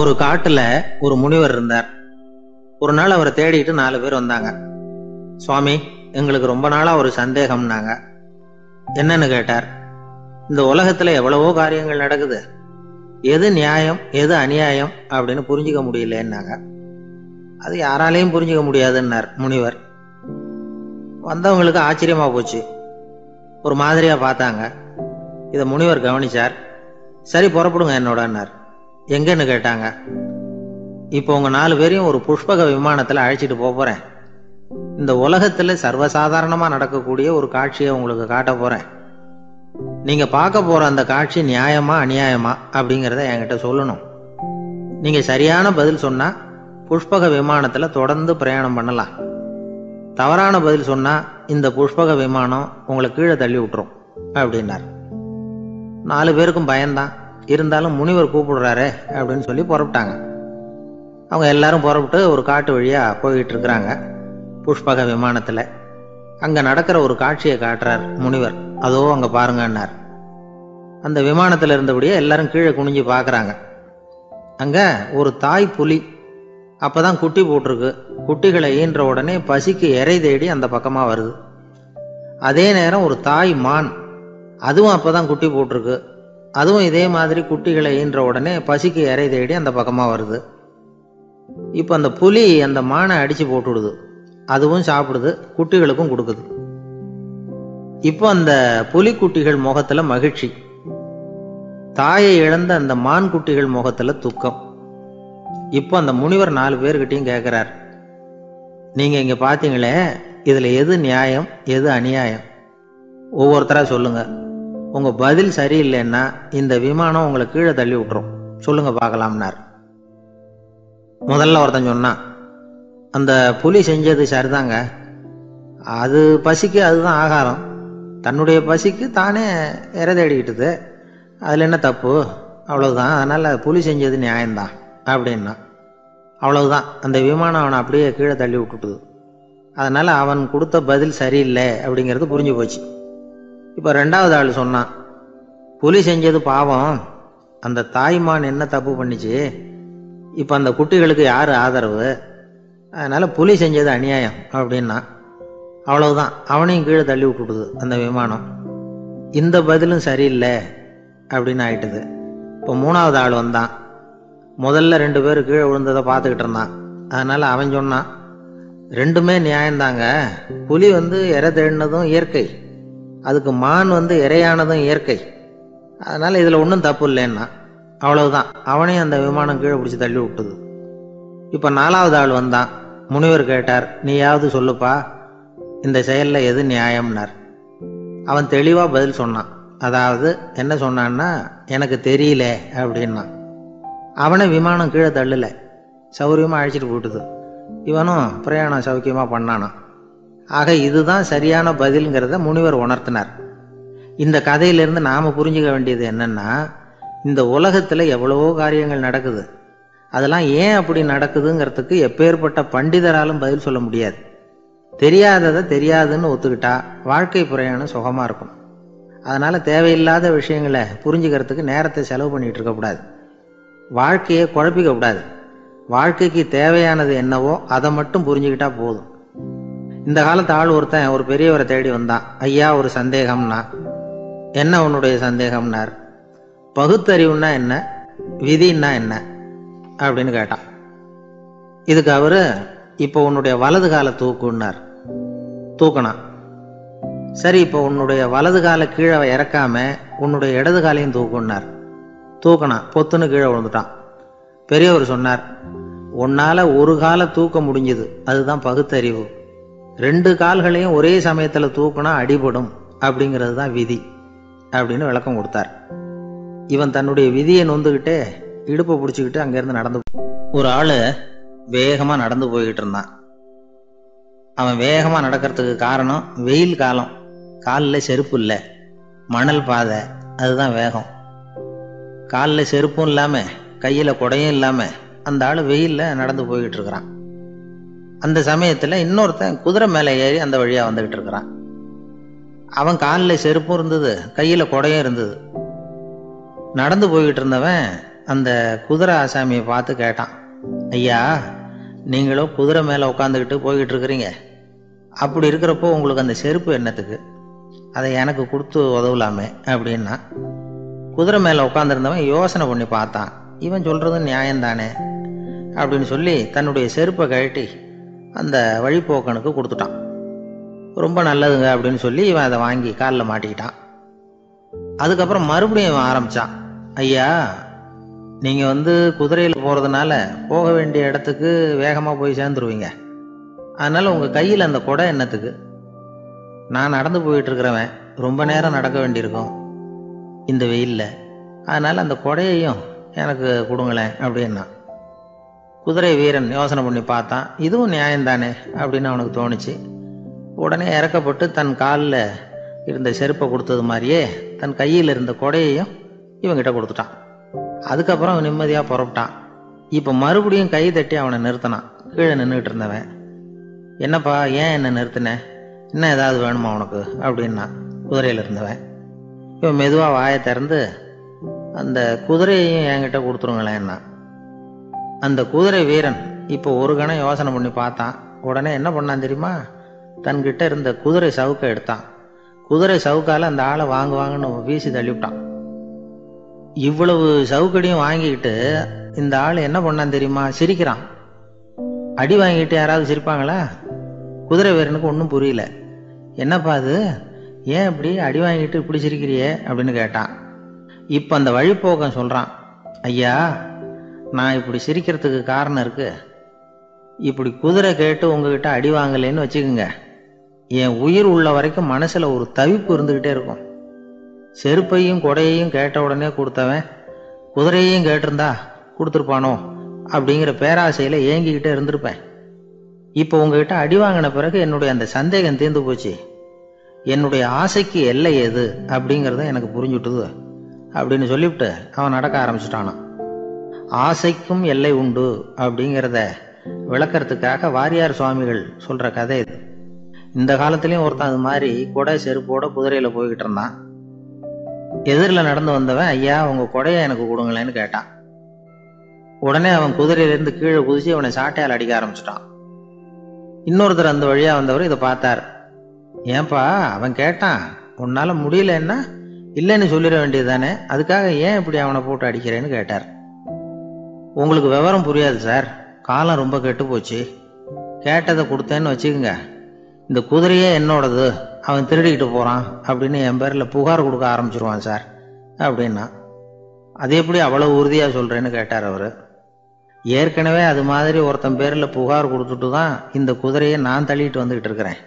ஒரு காட்டுல ஒரு முனிவர் இருந்தார். ஒரு நாள் அவரை தேடிட்டு 4 பேர் வந்தாங்க. சுவாமி, எங்களுக்கு ரொம்ப நாளா ஒரு சந்தேகம்னாங்க. என்னன்னு கேட்டார். இந்த உலகத்துல எவ்வளவோ காரியங்கள் நடக்குது, எது நியாயம் எது அநியாயம் அப்படின்னு புரிஞ்சுக்க முடியலன்னாங்க. அது யாராலையும் புரிஞ்சுக்க முடியாதுன்னார் முனிவர். வந்தவங்களுக்கு ஆச்சரியமா போச்சு, ஒரு மாதிரியா பார்த்தாங்க. இதை முனிவர் கவனிச்சார். சரி, புறப்படுங்க என்னோடன்னார். எங்கன்னு கேட்டாங்க. இப்போ உங்க 4 பேரையும் ஒரு புஷ்பக விமானத்துல அழைச்சிட்டு போறேன். இந்த உலகத்துல சர்வசாதாரணமா நடக்கக்கூடிய ஒரு காட்சியை உங்களுக்கு காட்ட போறேன். நீங்க பார்க்க போற அந்த காட்சி நியாயமா அநியாயமா அப்படிங்கிறத என்கிட்ட சொல்லணும். நீங்க சரியான பதில் சொன்னா புஷ்பக விமானத்துல தொடர்ந்து பிரயாணம் பண்ணலாம். தவறான பதில் சொன்னா இந்த புஷ்பக விமானம் உங்களை கீழே தள்ளி விட்டுரும் அப்படின்னார். 4 பேருக்கும் பயம்தான். இருந்தாலும் முனிவர் கூப்பிடுறாரு அப்படின்னு சொல்லி புறப்பட்டாங்க. அவங்க எல்லாரும் புறப்பட்டு ஒரு காட்டு வழியா போய்கிட்டு இருக்கிறாங்க புஷ்பக விமானத்துல. அங்க நடக்கிற ஒரு காட்சியை காட்டுறார் முனிவர். அதோ அங்க பாருங்கன்னார். அந்த விமானத்துல இருந்தபடியே எல்லாரும் கீழே குனிஞ்சு பாக்குறாங்க. அங்க ஒரு தாய் புலி அப்பதான் குட்டி போட்டிருக்கு. குட்டிகளை ஈன்ற உடனே பசிக்கு இறை தேடி அந்த பக்கமா வருது. அதே நேரம் ஒரு தாய் மான், அதுவும் அப்பதான் குட்டி போட்டிருக்கு. அதுவும் இதே மாதிரி குட்டிகளை ஈன்ற உடனே பசிக்கு இறை தேடி அந்த பக்கமா வருது. இப்ப அந்த புலி அந்த மானை அடிச்சு போட்டுடுது. அதுவும் சாப்பிடுது, குட்டிகளுக்கும் கொடுக்குது. இப்போ அந்த புலி குட்டிகள் முகத்துல மகிழ்ச்சி, தாயை இழந்த அந்த மான் குட்டிகள் முகத்துல துக்கம். இப்போ அந்த முனிவர் 4 பேர்கிட்டையும் கேட்கிறார், நீங்க இங்க பாத்தீங்களே, இதுல எது நியாயம் எது அநியாயம்? ஒவ்வொருத்தரா சொல்லுங்க. உங்க பதில் சரியில்லைன்னா இந்த விமானம் உங்களை கீழே தள்ளி விட்டுரும். சொல்லுங்க பார்க்கலாம்னார். முதல்ல ஒருத்தன் சொன்னான், அந்த புலி செஞ்சது சரிதாங்க. அது பசிக்கு அதுதான் ஆகாரம். தன்னுடைய பசிக்கு தானே இறை தேடிக்கிட்டுது. அதுல என்ன தப்பு? அவ்வளவுதான். அதனால புலி செஞ்சது நியாயம்தான் அப்படின்னா. அவ்வளவுதான், அந்த விமானம் அவனை அப்படியே கீழே தள்ளி விட்டுட்டுது. அதனால அவன் கொடுத்த பதில் சரியில்லை அப்படிங்கிறது புரிஞ்சு போச்சு. இப்போ 2வது ஆள் சொன்னான், புலி செஞ்சது பாவம், அந்த தாய்மான் என்ன தப்பு பண்ணிச்சு? இப்போ அந்த குட்டிகளுக்கு யாரு ஆதரவு? அதனால புலி செஞ்சது அநியாயம் அப்படின்னா. அவ்வளவுதான், அவனையும் கீழே தள்ளி விட்டுடுது அந்த விமானம். இந்த பதிலும் சரியில்லை அப்படின்னு ஆயிட்டுது. இப்போ 3வது ஆள் வந்தான். முதல்ல 2 பேர் கீழே விழுந்ததை பார்த்துக்கிட்டு இருந்தான். அதனால அவன் சொன்னான், ரெண்டுமே நியாயம்தாங்க. புலி இறை தேடினதும் இயற்கை, அதுக்கு மான் இறையானதும் இயற்கை. அதனால இதுல ஒன்றும் தப்பு இல்லைன்னா. அவ்வளவுதான், அவனையும் அந்த விமானம் கீழே பிடிச்சி தள்ளி விட்டுது. இப்ப 4வது ஆள் வந்தான். முனிவர் கேட்டார், நீயாவது சொல்லுப்பா, இந்த செயல்ல எது நியாயம்னார். அவன் தெளிவா பதில் சொன்னான். அதாவது என்ன சொன்னான்னா, எனக்கு தெரியல அப்படின்னா. அவனை விமானம் கீழே தள்ளல, சௌரியமா அழைச்சிட்டு போட்டுது. இவனும் பிரயாணம் சௌக்கியமா பண்ணானான். ஆக இதுதான் சரியான பதில்ங்கிறத முனிவர் உணர்த்தினார். இந்த கதையிலிருந்து நாம புரிஞ்சுக்க வேண்டியது என்னன்னா, இந்த உலகத்துல எவ்வளவோ காரியங்கள் நடக்குது. அதெல்லாம் ஏன் அப்படி நடக்குதுங்கிறதுக்கு எப்பேற்பட்ட பண்டிதராலும் பதில் சொல்ல முடியாது. தெரியாததை தெரியாதுன்னு ஒத்துக்கிட்டா வாழ்க்கை பிரயாணம் சுகமா இருக்கும். அதனால தேவையில்லாத விஷயங்களை புரிஞ்சுக்கிறதுக்கு நேரத்தை செலவு பண்ணிட்டு இருக்கக்கூடாது. வாழ்க்கையை குழப்பிக்க கூடாது. வாழ்க்கைக்கு தேவையானது என்னவோ அதை மட்டும் புரிஞ்சுக்கிட்டா போதும். இந்த காலத்து ஆள் ஒருத்தன் ஒரு பெரியவரை தேடி வந்தான். ஐயா, ஒரு சந்தேகம்னா. என்ன உன்னுடைய சந்தேகம்னார். பகுத்தறிவுன்னா என்ன, விதின்னா என்ன அப்படின்னு கேட்டான். இதுக்கு அவரு, இப்போ உன்னுடைய வலது காலை தூக்குன்னார். தூக்கினான். சரி, இப்போ உன்னுடைய வலது காலை கீழே இறக்காம உன்னுடைய இடது காலையும் தூக்குன்னார். தூக்கினான். பொத்துன்னு கீழே விழுந்துட்டான். பெரியவர் சொன்னார், உன்னால ஒரு காலை தூக்க முடிஞ்சது, அதுதான் பகுத்தறிவு. 2 கால்களையும் ஒரே சமயத்துல தூக்குனா அடிபடும், அப்படிங்கிறது தான் விதி அப்படின்னு விளக்கம் கொடுத்தார். இவன் தன்னுடைய விதியை நொந்துகிட்டே இடுப்பை பிடிச்சிக்கிட்டு அங்கிருந்து நடந்து. ஒரு ஆளு வேகமா நடந்து போய்கிட்டு இருந்தான். அவன் வேகமா நடக்கிறதுக்கு காரணம் வெயில் காலம், காலில் செருப்பு இல்லை, மணல் பாதை, அதுதான் வேகம். காலில் செருப்பும் இல்லாம கையில குடையும் இல்லாம அந்த ஆளு வெயில்ல நடந்து போய்கிட்டு இருக்கிறான். அந்த சமயத்துல இன்னொருத்தன் குதிரை மேல ஏறி அந்த வழியா வந்துகிட்டு இருக்கிறான். அவன் காலில் செருப்பும் இருந்தது, கையில குடையும் இருந்தது. நடந்து போய்கிட்டு இருந்தவன் அந்த குதிரை ஆசாமியை பார்த்து கேட்டான், ஐயா, நீங்களும் குதிரை மேலே உட்காந்துக்கிட்டு போய்கிட்டு இருக்கிறீங்க, அப்படி இருக்கிறப்போ உங்களுக்கு அந்த செருப்பு என்னத்துக்கு? அதை எனக்கு கொடுத்து உதவலாமே அப்படின்னா. குதிரை மேலே உட்காந்துருந்தவன் யோசனை பண்ணி பார்த்தான். இவன் சொல்கிறது நியாயம்தானே அப்படின்னு சொல்லி தன்னுடைய செருப்பை கழட்டி அந்த வழிப்போக்கனுக்கு கொடுத்துட்டான். ரொம்ப நல்லதுங்க அப்படின்னு சொல்லி இவன் அதை வாங்கி காலில் மாட்டிக்கிட்டான். அதுக்கப்புறம் மறுபடியும் இவன் ஆரம்பித்தான், ஐயா, நீங்கள் குதிரையில் போகிறதுனால போக வேண்டிய இடத்துக்கு வேகமாக போய் சேர்ந்துருவீங்க. அதனால் உங்கள் கையில் அந்த குடை என்னத்துக்கு? நான் நடந்து போயிட்டு இருக்கிறவன், ரொம்ப நேரம் நடக்க வேண்டியிருக்கும் இந்த வெயிலில், அதனால் அந்த குடையையும் எனக்கு கொடுங்களேன் அப்படின்னா. குதிரை வீரன் யோசனை பண்ணி பார்த்தான், இதுவும் நியாயம்தானே அப்படின்னு அவனுக்கு தோணுச்சு. உடனே இறக்கப்பட்டு தன் காலில் இருந்த செருப்பை கொடுத்தது மாதிரியே தன் கையில் இருந்த கொடையையும் இவங்கிட்ட கொடுத்துட்டான். அதுக்கப்புறம் அவன் நிம்மதியாக புறப்பட்டான். இப்போ மறுபடியும் கை தட்டி அவனை நிறுத்தினான். கீழே நின்றுட்டு இருந்தவன், என்னப்பா, ஏன் என்ன நிறுத்தினேன்? இன்னும் ஏதாவது வேணுமா உனக்கு அப்படின்னா குதிரையில் இருந்தவன். இவன் மெதுவாக வாயை திறந்து, அந்த குதிரையையும் என்கிட்ட கொடுத்துருங்களேன்னா. அந்த குதிரை வீரன் இப்போ ஒரு கணம் யோசனை பண்ணி பார்த்தான். உடனே என்ன பண்ணான் தெரியுமா? தன்கிட்ட இருந்த குதிரை சவுக்கை எடுத்தான். குதிரை சவுக்கால அந்த ஆளை வாங்குவாங்கன்னு வீசி தள்ளிவிட்டான். இவ்வளவு சவுக்கடியும் வாங்கிக்கிட்டு இந்த ஆள் என்ன பண்ணான் தெரியுமா? சிரிக்கிறான். அடி வாங்கிட்டு யாராவது சிரிப்பாங்களா? குதிரை வீரனுக்கு ஒன்றும் புரியல. என்னப்பா அது, ஏன் இப்படி அடி வாங்கிட்டு இப்படி சிரிக்கிறியே அப்படின்னு கேட்டான். இப்போ அந்த வழிப்போக்கன் சொல்கிறான், ஐயா, நான் இப்படி சிரிக்கிறதுக்கு காரணம் இருக்கு. இப்படி குதிரை கேட்டு உங்ககிட்ட அடி வாங்கலைன்னு வச்சுக்கோங்க, என் உயிர் உள்ள வரைக்கும் மனசில் ஒரு தவிப்பு இருந்துக்கிட்டே இருக்கும். செருப்பையும் கொடையையும் கேட்ட உடனே கொடுத்தவன் குதிரையையும் கேட்டிருந்தா கொடுத்துருப்பானோ அப்படிங்கிற பேராசையில் ஏங்கிக்கிட்டே இருந்திருப்பேன். இப்போ உங்ககிட்ட அடி வாங்கின பிறகு என்னுடைய அந்த சந்தேகம் தீர்ந்து போச்சு. என்னுடைய ஆசைக்கு எல்லை எது அப்படிங்கிறத எனக்கு புரிஞ்சுட்டுது அப்படின்னு சொல்லிவிட்டு அவன் நடக்க ஆரம்பிச்சிட்டானான். ஆசைக்கும் எல்லை உண்டு அப்படிங்கிறத விளக்கறதுக்காக வாரியார் சுவாமிகள் சொல்கிற கதை இது. இந்த காலத்துலேயும் ஒருத்தன் அது மாதிரி கொடை செருப்போட குதிரையில் போய்கிட்டு இருந்தான். எதிரில் நடந்து வந்தவன், ஐயா, உங்கள் கொடையை எனக்கு கொடுங்களேன்னு கேட்டான். உடனே அவன் குதிரையிலேருந்து கீழே குதிச்சு அவனை சாட்டையால் அடிக்க ஆரம்பிச்சிட்டான். இன்னொருத்தர் அந்த வழியாக வந்தவர் இதை பார்த்தார். ஏன்பா, அவன் கேட்டான், உன்னால் முடியலன்னா இல்லைன்னு சொல்லிட வேண்டியது தானே, அதுக்காக ஏன் இப்படி அவனை போட்டு அடிக்கிறேன்னு கேட்டார். உங்களுக்கு விவரம் புரியாது சார், காலம் ரொம்ப கெட்டு போச்சு. கேட்டதை கொடுத்தேன்னு வச்சுக்கோங்க, இந்த குதிரையே என்னோடது, அவன் திருடிக்கிட்டு போகிறான் அப்படின்னு என் பேரில் புகார் கொடுக்க ஆரம்பிச்சிருவான் சார் அப்படின்னா. அது எப்படி அவ்வளோ உறுதியாக சொல்கிறேன்னு கேட்டார் அவர். ஏற்கனவே அது மாதிரி ஒருத்தன் பேரில் புகார் கொடுத்துட்டு தான் இந்த குதிரையை நான் தள்ளிட்டு வந்துக்கிட்டு இருக்கிறேன்.